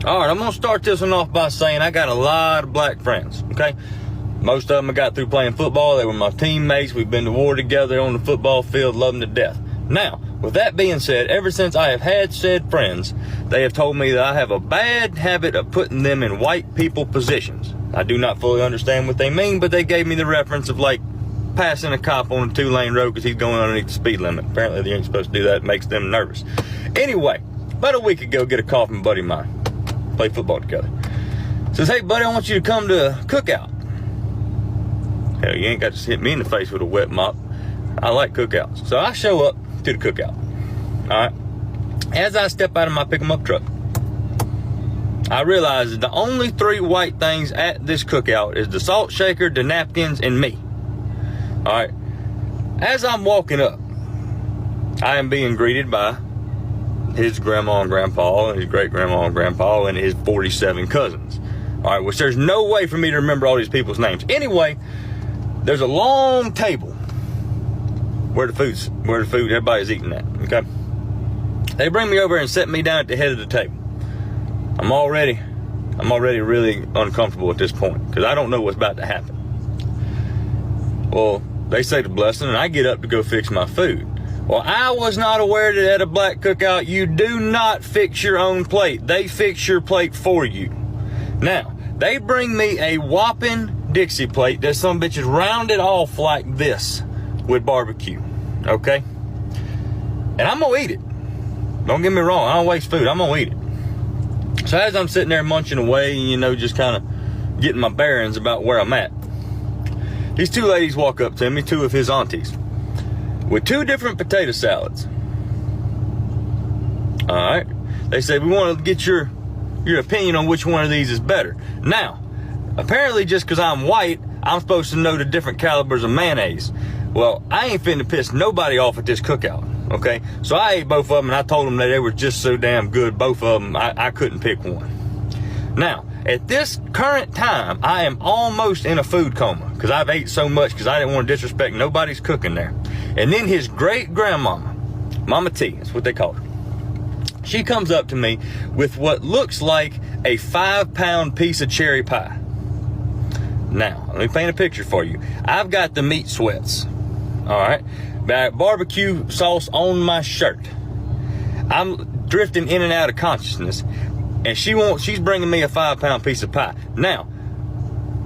All right, I'm going to start this one off by saying I got a lot of black friends, okay? Most of them I got through playing football. They were my teammates. We've been to war together on the football field, love them to death. Now, with that being said, ever since I have had said friends, they have told me that I have a bad habit of putting them in white people positions. I do not fully understand what they mean, but they gave me the reference of like passing a cop on a 2-lane road because he's going underneath the speed limit. Apparently they ain't supposed to do that. It makes them nervous. Anyway, about a week ago, get a call from a buddy of mine. Play football together. Says, hey buddy, I want you to come to a cookout. Hell, you ain't got to hit me in the face with a wet mop. I like cookouts. So I show up to the cookout. Alright. As I step out of my pick 'em up truck, I realize that the only 3 white things at this cookout is the salt shaker, the napkins, and me. Alright. As I'm walking up, I am being greeted by his grandma and grandpa, and his great grandma and grandpa, and his 47 cousins. Alright, which there's no way for me to remember all these people's names. Anyway, there's a long table where the food, everybody's eating at, okay? They bring me over and set me down at the head of the table. I'm already really uncomfortable at this point, because I don't know what's about to happen. Well, they say the blessing, and I get up to go fix my food. Well, I was not aware that at a black cookout, you do not fix your own plate. They fix your plate for you. Now, they bring me a whopping Dixie plate that some bitch is rounded off like this with barbecue, okay? And I'm gonna eat it. Don't get me wrong, I don't waste food, I'm gonna eat it. So as I'm sitting there munching away, you know, just kind of getting my bearings about where I'm at, these 2 ladies walk up to me, 2 of his aunties, with 2 different potato salads. All right. They say, we want to get your opinion on which one of these is better. Now, apparently just because I'm white, I'm supposed to know the different calibers of mayonnaise. Well, I ain't finna piss nobody off at this cookout, okay? So I ate both of them, and I told them that they were just so damn good, both of them, I couldn't pick one. Now, at this current time, I am almost in a food coma because I've ate so much because I didn't want to disrespect nobody's cooking there. And then his great-grandmama, Mama T, that's what they call her, she comes up to me with what looks like a 5-pound piece of cherry pie. Now, let me paint a picture for you. I've got the meat sweats, all right? Barbecue sauce on my shirt. I'm drifting in and out of consciousness, and she's bringing me a 5-pound piece of pie. Now,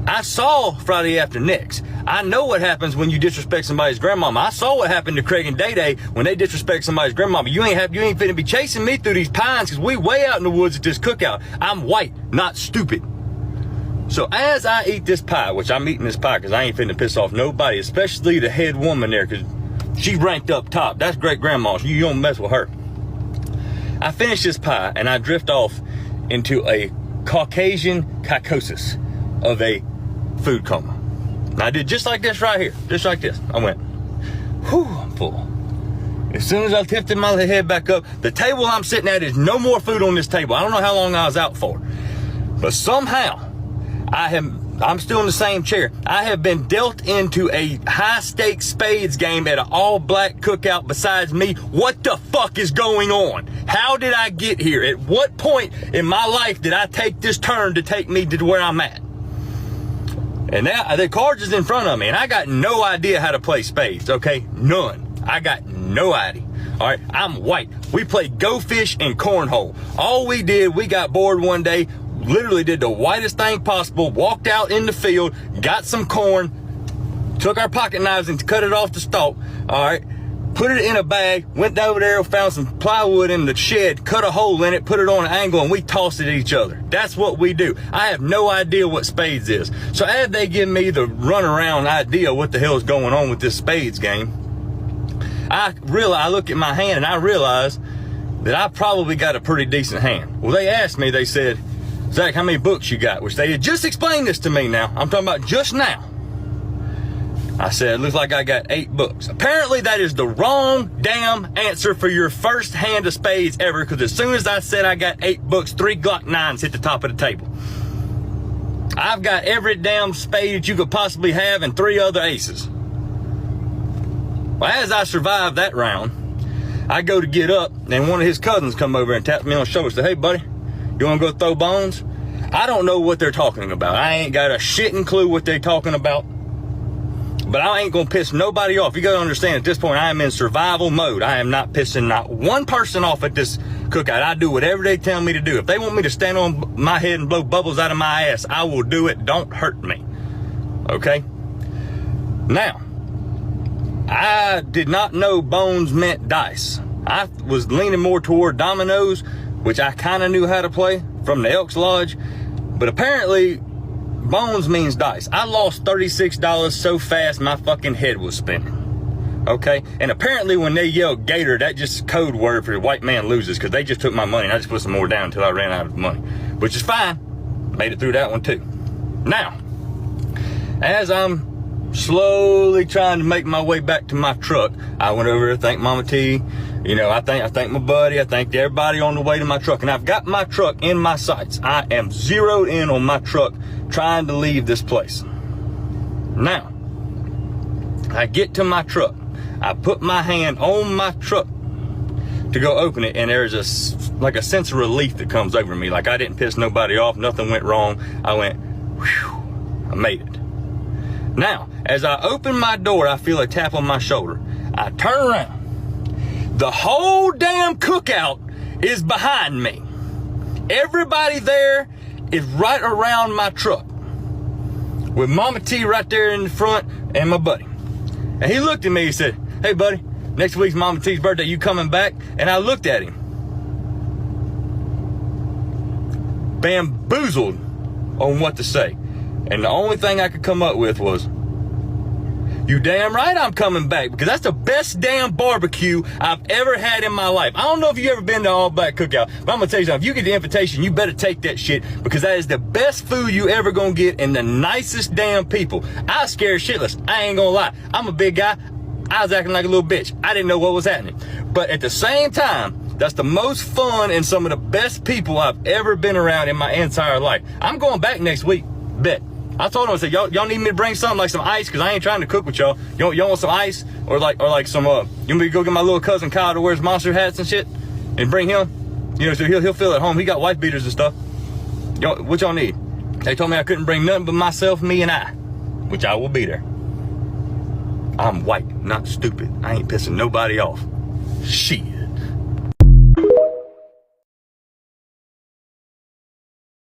I saw Friday After Next. I know what happens when you disrespect somebody's grandmama. I saw what happened to Craig and Day Day when they disrespect somebody's grandmama. You ain't finna be chasing me through these pines because we way out in the woods at this cookout. I'm white, not stupid. So as I eat this pie, which I'm eating this pie because I ain't finna piss off nobody, especially the head woman there, because she's ranked up top. That's great grandma. You don't mess with her. I finish this pie and I drift off into a Caucasian psychosis of a food coma. I did just like this right here, just like this. I went, whew, I'm full. As soon as I lifted my head back up, the table I'm sitting at is no more food on this table. I don't know how long I was out for, but somehow I'm still in the same chair. I have been dealt into a high-stakes spades game at an all-black cookout besides me. What the fuck is going on? How did I get here? At what point in my life did I take this turn to take me to where I'm at? And now the cards is in front of me, and I got no idea how to play spades, okay? None. I got no idea. All right, I'm white. We played Go Fish and Cornhole. All we did, we got bored one day, literally did the whitest thing possible, walked out in the field, got some corn, took our pocket knives and cut it off the stalk, all right? Put it in a bag, went over there, found some plywood in the shed, cut a hole in it, put it on an angle, and we tossed it at each other. That's what we do. I have no idea what spades is. So as they give me the runaround idea what the hell is going on with this spades game, I look at my hand and I realize that I probably got a pretty decent hand. Well, they asked me, they said, Zach, how many books you got? Which they had just explained this to me now. I'm talking about just now. I said, it looks like I got 8 books. Apparently that is the wrong damn answer for your first hand of spades ever, because as soon as I said I got 8 books, 3 Glock 9s hit the top of the table. I've got every damn spade that you could possibly have and 3 other aces. Well, as I survived that round, I go to get up, and one of his cousins come over and taps me on the shoulder and said, hey, buddy, You wanna go throw bones? I don't know what they're talking about. I ain't got a shitting clue what they're talking about. But I ain't gonna piss nobody off. You gotta understand, at this point, I am in survival mode. I am not pissing not one person off at this cookout. I do whatever they tell me to do. If they want me to stand on my head and blow bubbles out of my ass, I will do it. Don't hurt me. Okay? Now, I did not know bones meant dice. I was leaning more toward dominoes, which I kind of knew how to play from the Elks Lodge. But apparently, bones means dice. I lost $36 so fast my fucking head was spinning. Okay? And apparently when they yell gator, that just code word for white man loses, because they just took my money and I just put some more down until I ran out of money. Which is fine. Made it through that one too. Now, as I'm slowly trying to make my way back to my truck, I went over to thank Mama T. You know, I thank my buddy. I thanked everybody on the way to my truck. And I've got my truck in my sights. I am zeroed in on my truck, trying to leave this place. Now, I get to my truck. I put my hand on my truck to go open it, and there's a sense of relief that comes over me. Like I didn't piss nobody off. Nothing went wrong. I went, whew, I made it. Now, as I open my door, I feel a tap on my shoulder. I turn around. The whole damn cookout is behind me. Everybody there is right around my truck, with Mama T right there in the front and my buddy. And he looked at me, he said, "Hey buddy, next week's Mama T's birthday, you coming back?" And I looked at him, bamboozled on what to say. And the only thing I could come up with was, "You damn right I'm coming back, because that's the best damn barbecue I've ever had in my life." I don't know if you ever been to All Black Cookout, but I'm gonna tell you something. If you get the invitation, you better take that shit, because that is the best food you ever gonna get, and the nicest damn people. I was scared shitless. I ain't gonna lie. I'm a big guy. I was acting like a little bitch. I didn't know what was happening. But at the same time, that's the most fun and some of the best people I've ever been around in my entire life. I'm going back next week. Bet. I told him, I said, y'all need me to bring something like some ice, because I ain't trying to cook with y'all. Y'all want some ice? Or like some, you want me to go get my little cousin Kyle that wears monster hats and shit? And bring him? You know, so he'll feel at home. He got wife beaters and stuff. What y'all need? They told me I couldn't bring nothing but myself, me, and I. Which I will be there. I'm white, not stupid. I ain't pissing nobody off. Shit.